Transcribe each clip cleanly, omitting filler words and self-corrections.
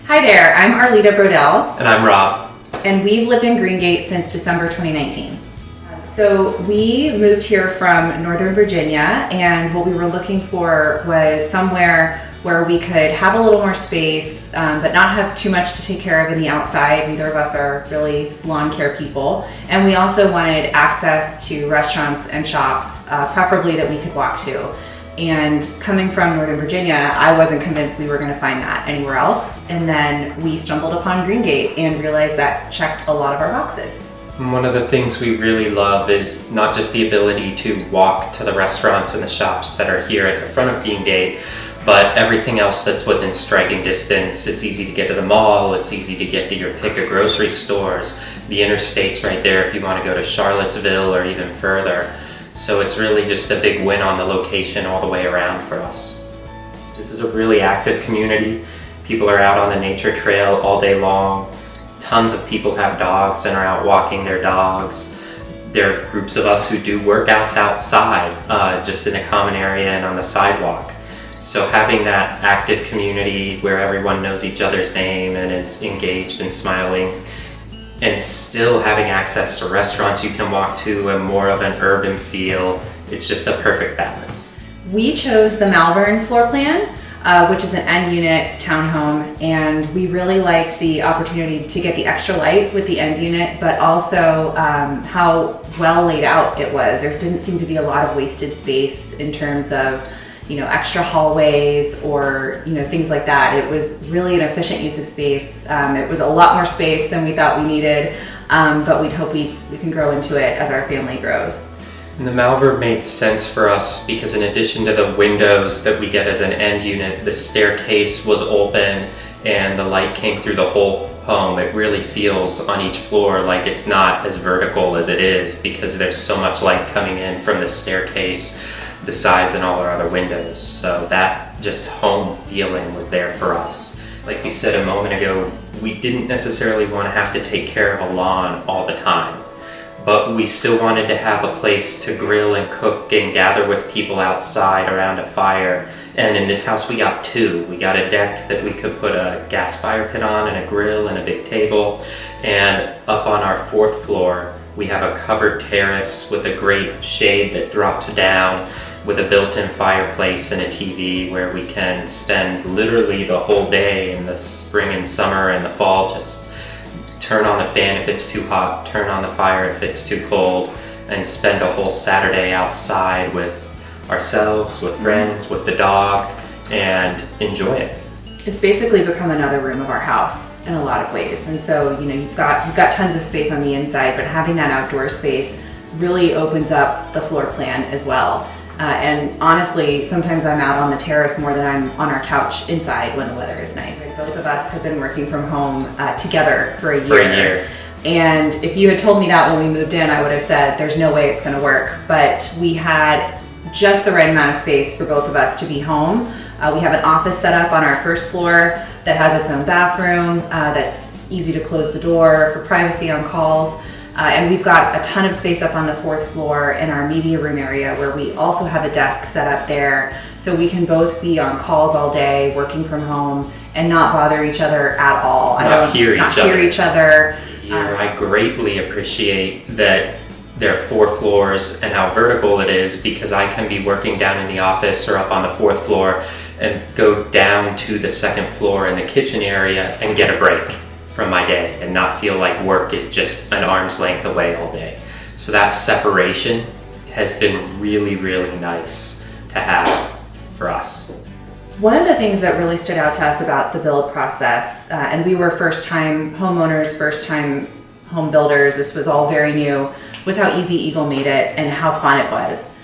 Hi there, I'm Arlita Brodell. And I'm Rob. And we've lived in GreenGate since December 2019. So we moved here from Northern Virginia, and what we were looking for was somewhere where we could have a little more space, but not have too much to take care of in the outside. Neither of us are really lawn care people. And we also wanted access to restaurants and shops, preferably that we could walk to. And coming from Northern Virginia, I wasn't convinced we were going to find that anywhere else. And then we stumbled upon GreenGate and realized that checked a lot of our boxes. One of the things we really love is not just the ability to walk to the restaurants and the shops that are here at the front of GreenGate, but everything else that's within striking distance. It's easy to get to the mall, it's easy to get to your pick of grocery stores, the interstate's right there if you want to go to Charlottesville or even further. So it's really just a big win on the location all the way around for us. This is a really active community. People are out on the nature trail all day long. Tons of people have dogs and are out walking their dogs. There are groups of us who do workouts outside, just in a common area and on the sidewalk. So having that active community where everyone knows each other's name and is engaged and smiling, and still having access to restaurants you can walk to and more of an urban feel, it's just a perfect balance. We chose the Malvern floor plan, which is an end unit townhome, and we really liked the opportunity to get the extra light with the end unit, but also how well laid out it was. There didn't seem to be a lot of wasted space in terms of extra hallways or things like that. It was really an efficient use of space. It was a lot more space than we thought we needed, but we'd hope we can grow into it as our family grows. And the Malvern made sense for us because in addition to the windows that we get as an end unit, the staircase was open and the light came through the whole home. It really feels on each floor like it's not as vertical as it is because there's so much light coming in from the staircase, the sides, and all our other windows. So that just home feeling was there for us. Like we said a moment ago, we didn't necessarily want to have to take care of a lawn all the time, but we still wanted to have a place to grill and cook and gather with people outside around a fire. And in this house we got two. We got a deck that we could put a gas fire pit on and a grill and a big table. And up on our fourth floor, we have a covered terrace with a great shade that drops down, with a built-in fireplace and a TV where we can spend literally the whole day in the spring and summer and the fall, just turn on the fan if it's too hot, turn on the fire if it's too cold, and spend a whole Saturday outside with ourselves, with friends, with the dog, and enjoy it. It's basically become another room of our house in a lot of ways. And so, you've got tons of space on the inside, but having that outdoor space really opens up the floor plan as well. And honestly, sometimes I'm out on the terrace more than I'm on our couch inside when the weather is nice. Both of us have been working from home together for a year. And if you had told me that when we moved in, I would have said there's no way it's going to work. But we had just the right amount of space for both of us to be home. We have an office set up on our first floor that has its own bathroom, that's easy to close the door for privacy on calls. And we've got a ton of space up on the fourth floor in our media room area where we also have a desk set up there so we can both be on calls all day, working from home, and not bother each other at all. Not hear each other. Here, I greatly appreciate that there are 4 floors and how vertical it is, because I can be working down in the office or up on the 4th floor and go down to the 2nd floor in the kitchen area and get a break from my day and not feel like work is just an arm's length away all day. So that separation has been really, really nice to have for us. One of the things that really stood out to us about the build process, and we were first-time homeowners, first-time home builders, this was all very new, was how easy Eagle made it and how fun it was.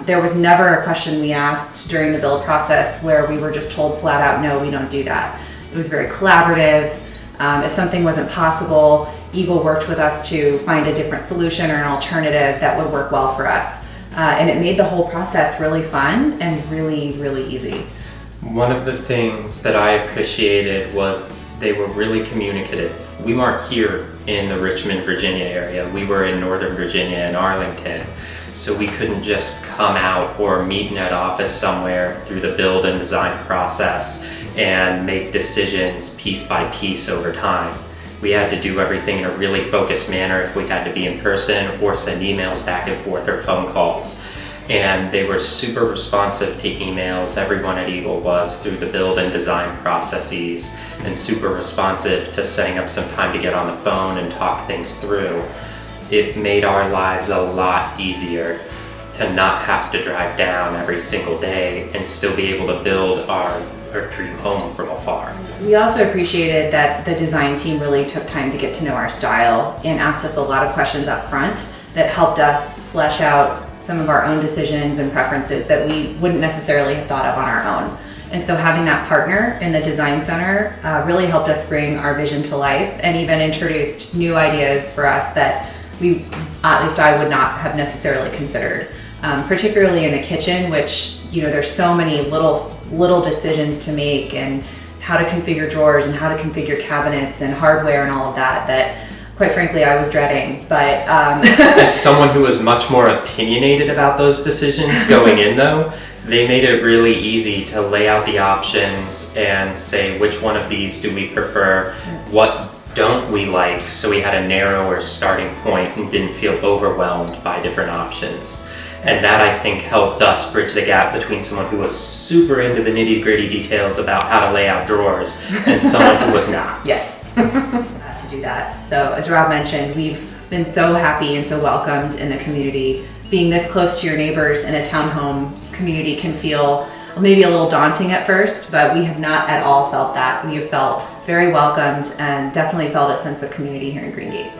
There was never a question we asked during the build process where we were just told flat out, no, we don't do that. It was very collaborative. If something wasn't possible, Eagle worked with us to find a different solution or an alternative that would work well for us. And it made the whole process really fun and really, really easy. One of the things that I appreciated was they were really communicative. We weren't here in the Richmond, Virginia area. We were in Northern Virginia and Arlington. So we couldn't just come out or meet in an office somewhere through the build and design process and make decisions piece by piece over time. We had to do everything in a really focused manner if we had to be in person or send emails back and forth or phone calls. And they were super responsive to emails, everyone at Eagle was, through the build and design processes, and super responsive to setting up some time to get on the phone and talk things through. It made our lives a lot easier to not have to drive down every single day and still be able to build our dream home from afar. We also appreciated that the design team really took time to get to know our style and asked us a lot of questions up front that helped us flesh out some of our own decisions and preferences that we wouldn't necessarily have thought of on our own. And so having that partner in the design center really helped us bring our vision to life and even introduced new ideas for us that we, at least I would not have necessarily considered. Particularly in the kitchen, which, you know, there's so many little decisions to make, and how to configure drawers and how to configure cabinets and hardware and all of that quite frankly I was dreading. But as someone who was much more opinionated about those decisions going in though, they made it really easy to lay out the options and say which one of these do we prefer, what don't we like, so we had a narrower starting point and didn't feel overwhelmed by different options. And that, I think, helped us bridge the gap between someone who was super into the nitty-gritty details about how to lay out drawers and someone who was not. Yes, to do that. So as Rob mentioned, we've been so happy and so welcomed in the community. Being this close to your neighbors in a townhome community can feel maybe a little daunting at first, but we have not at all felt that. We have felt very welcomed and definitely felt a sense of community here in GreenGate.